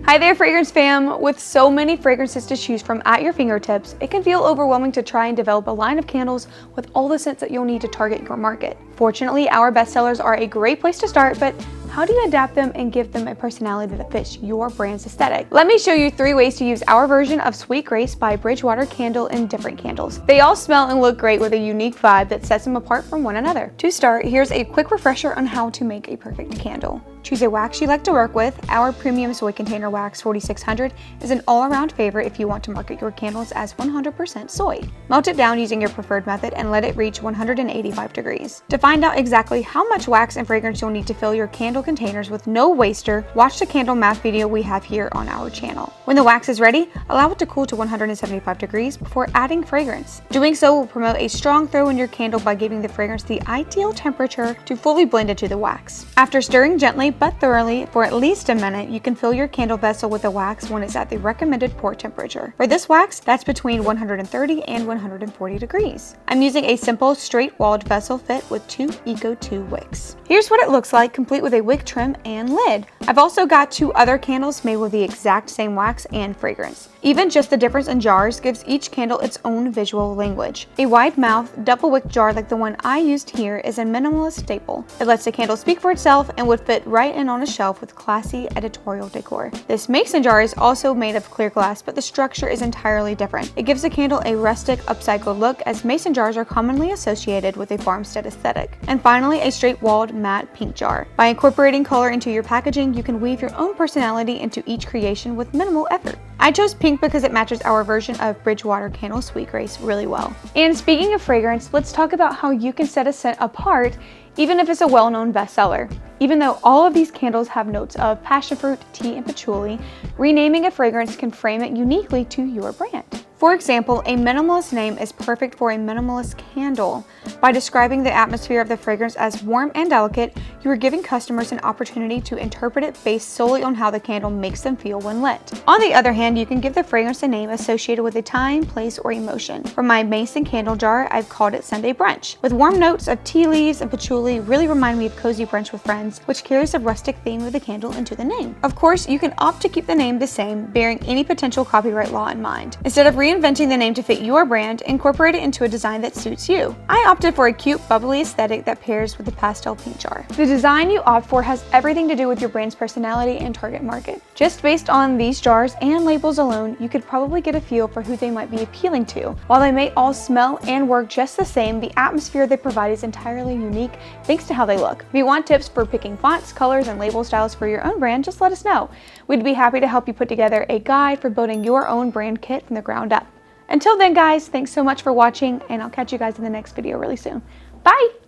Hi there, fragrance fam! With so many fragrances to choose from at your fingertips, it can feel overwhelming to try and develop a line of candles with all the scents that you'll need to target your market. Fortunately, our bestsellers are a great place to start, but how do you adapt them and give them a personality that fits your brand's aesthetic? Let me show you 3 ways to use our version of Sweet Grace by Bridgewater Candle in different candles. They all smell and look great with a unique vibe that sets them apart from one another. To start, here's a quick refresher on how to make a perfect candle. Choose a wax you like to work with. Our premium soy container wax 4600 is an all-around favorite if you want to market your candles as 100% soy. Melt it down using your preferred method and let it reach 185 degrees. To find out exactly how much wax and fragrance you'll need to fill your candle containers with no waster, watch the candle math video we have here on our channel. When the wax is ready, allow it to cool to 175 degrees before adding fragrance. Doing so will promote a strong throw in your candle by giving the fragrance the ideal temperature to fully blend into the wax. After stirring gently but thoroughly for at least a minute, you can fill your candle vessel with the wax when it's at the recommended pour temperature. For this wax, that's between 130 and 140 degrees. I'm using a simple straight-walled vessel fit with 2 Eco 2 wicks. Here's what it looks like, complete with a wick trim and lid. I've also got 2 other candles made with the exact same wax and fragrance. Even just the difference in jars gives each candle its own visual language. A wide-mouth, double-wick jar like the one I used here is a minimalist staple. It lets the candle speak for itself and would fit right in on a shelf with classy editorial decor. This mason jar is also made of clear glass, but the structure is entirely different. It gives the candle a rustic, upcycled look, as mason jars are commonly associated with a farmstead aesthetic. And finally, a straight-walled matte pink jar. By incorporating color into your packaging, you can weave your own personality into each creation with minimal effort. I chose pink because it matches our version of Bridgewater Candle Sweet Grace really well. And speaking of fragrance, let's talk about how you can set a scent apart even if it's a well-known bestseller. Even though all of these candles have notes of passion fruit, tea, and patchouli, renaming a fragrance can frame it uniquely to your brand. For example, a minimalist name is perfect for a minimalist candle. By describing the atmosphere of the fragrance as warm and delicate, you are giving customers an opportunity to interpret it based solely on how the candle makes them feel when lit. On the other hand, you can give the fragrance a name associated with a time, place, or emotion. For my mason candle jar, I've called it Sunday Brunch, with warm notes of tea leaves and patchouli really remind me of cozy brunch with friends, which carries the rustic theme of the candle into the name. Of course, you can opt to keep the name the same, bearing any potential copyright law in mind. Instead of reinventing the name to fit your brand, incorporate it into a design that suits you. I opted for a cute, bubbly aesthetic that pairs with the pastel pink jar. The design you opt for has everything to do with your brand's personality and target market. Just based on these jars and labels alone, you could probably get a feel for who they might be appealing to. While they may all smell and work just the same, the atmosphere they provide is entirely unique thanks to how they look. If you want tips for picking fonts, colors, and label styles for your own brand, just let us know. We'd be happy to help you put together a guide for building your own brand kit from the ground up. Until then, guys, thanks so much for watching, and I'll catch you guys in the next video really soon. Bye!